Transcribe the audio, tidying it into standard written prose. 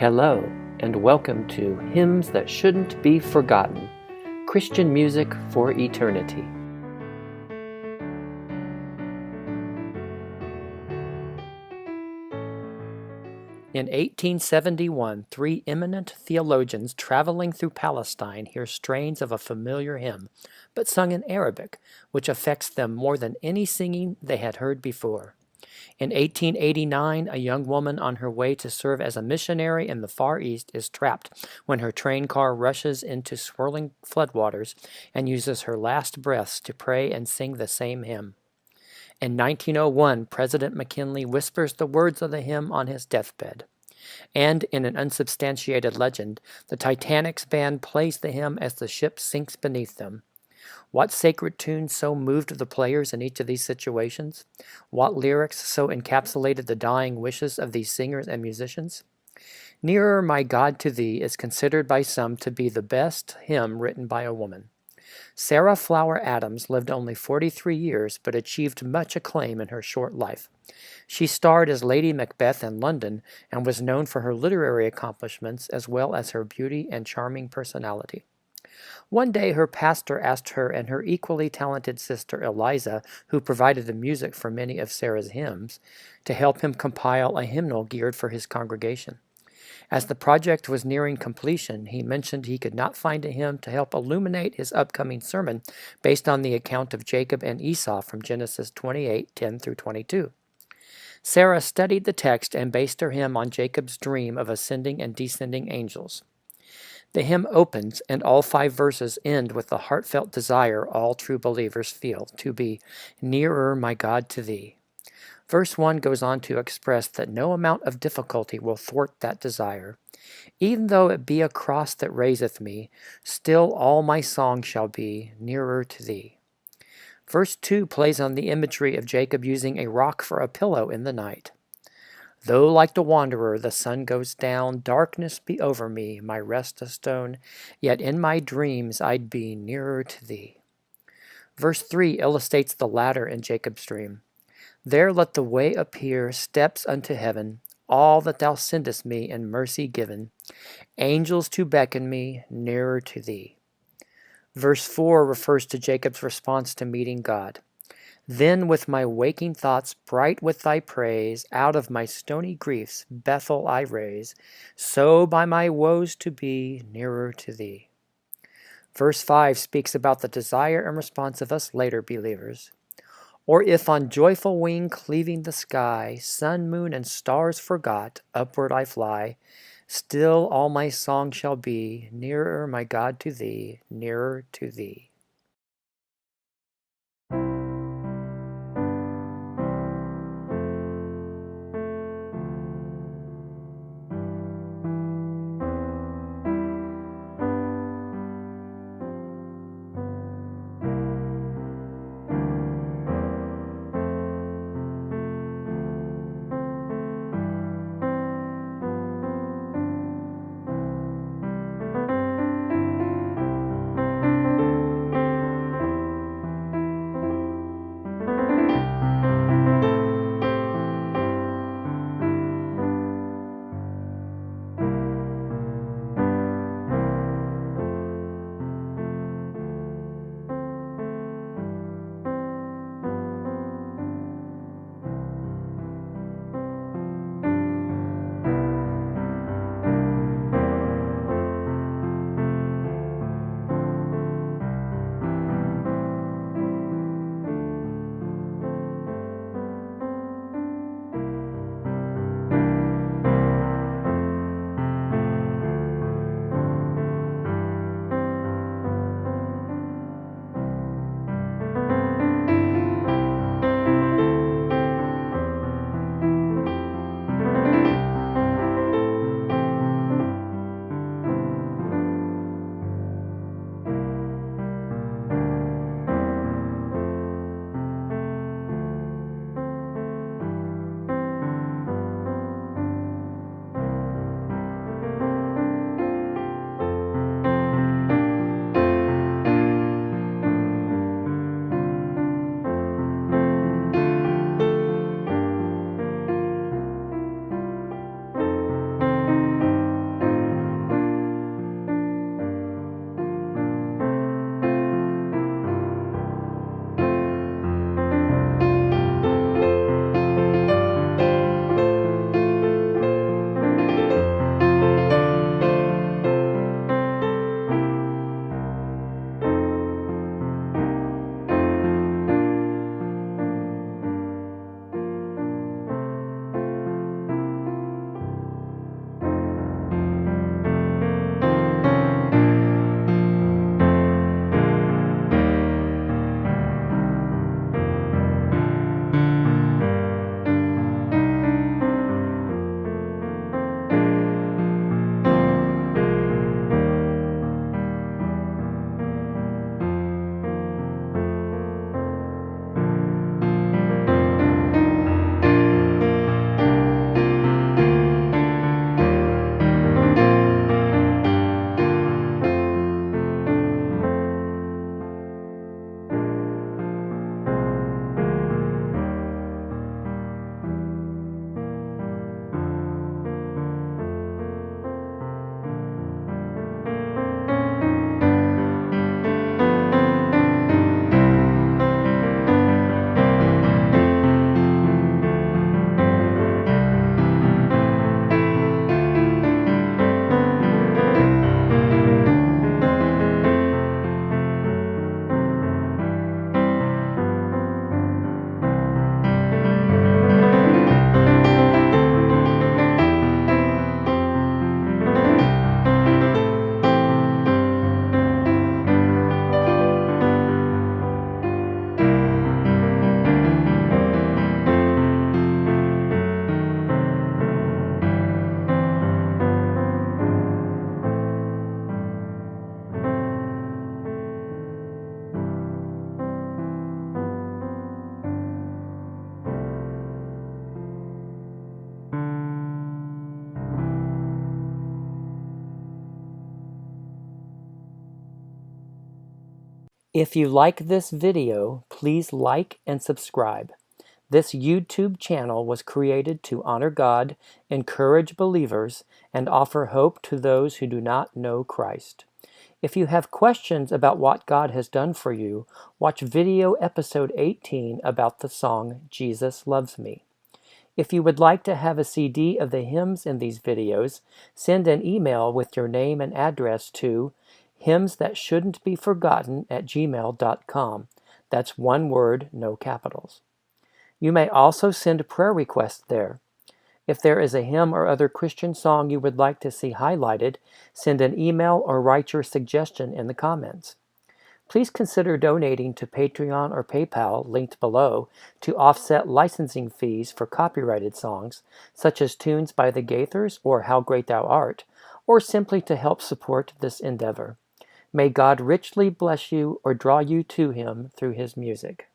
Hello, and welcome to Hymns That Shouldn't Be Forgotten, Christian Music for Eternity. In 1871, three eminent theologians traveling through Palestine hear strains of a familiar hymn, but sung in Arabic, which affects them more than any singing they had heard before. In 1889, a young woman on her way to serve as a missionary in the Far East is trapped when her train car rushes into swirling floodwaters and uses her last breaths to pray and sing the same hymn. In 1901, President McKinley whispers the words of the hymn on his deathbed. And in an unsubstantiated legend, the Titanic's band plays the hymn as the ship sinks beneath them. What sacred tune so moved the players in each of these situations? What lyrics so encapsulated the dying wishes of these singers and musicians? Nearer My God to Thee is considered by some to be the best hymn written by a woman. Sarah Flower Adams lived only 43 years but achieved much acclaim in her short life. She starred as Lady Macbeth in London and was known for her literary accomplishments as well as her beauty and charming personality. One day her pastor asked her and her equally talented sister Eliza, who provided the music for many of Sarah's hymns, to help him compile a hymnal geared for his congregation. As the project was nearing completion, he mentioned he could not find a hymn to help illuminate his upcoming sermon based on the account of Jacob and Esau from Genesis 28:10-22. Sarah studied the text and based her hymn on Jacob's dream of ascending and descending angels. The hymn opens, and all 5 verses end with the heartfelt desire all true believers feel, to be nearer my God to Thee. Verse 1 goes on to express that no amount of difficulty will thwart that desire. Even though it be a cross that raiseth me, still all my song shall be nearer to Thee. Verse 2 plays on the imagery of Jacob using a rock for a pillow in the night. Though like the wanderer the sun goes down, darkness be over me, my rest a stone, yet in my dreams I'd be nearer to Thee. Verse 3 illustrates the ladder in Jacob's dream. There let the way appear, steps unto heaven, all that Thou sendest me in mercy given, angels to beckon me nearer to Thee. Verse 4 refers to Jacob's response to meeting God. Then with my waking thoughts bright with Thy praise, out of my stony griefs Bethel I raise, so by my woes to be nearer to Thee. Verse 5 speaks about the desire and response of us later believers. Or if on joyful wing cleaving the sky, sun, moon, and stars forgot, upward I fly, still all my song shall be, nearer my God to Thee, nearer to Thee. If you like this video, please like and subscribe. This YouTube channel was created to honor God, encourage believers, and offer hope to those who do not know Christ. If you have questions about what God has done for you, watch video episode 18 about the song Jesus Loves Me. If you would like to have a CD of the hymns in these videos, send an email with your name and address to hymnsthatshouldn'tbeforgotten@gmail.com. That's one word, no capitals. You may also send prayer requests there. If there is a hymn or other Christian song you would like to see highlighted, send an email or write your suggestion in the comments. Please consider donating to Patreon or PayPal, linked below, to offset licensing fees for copyrighted songs, such as tunes by the Gaithers or How Great Thou Art, or simply to help support this endeavor. May God richly bless you or draw you to Him through His music.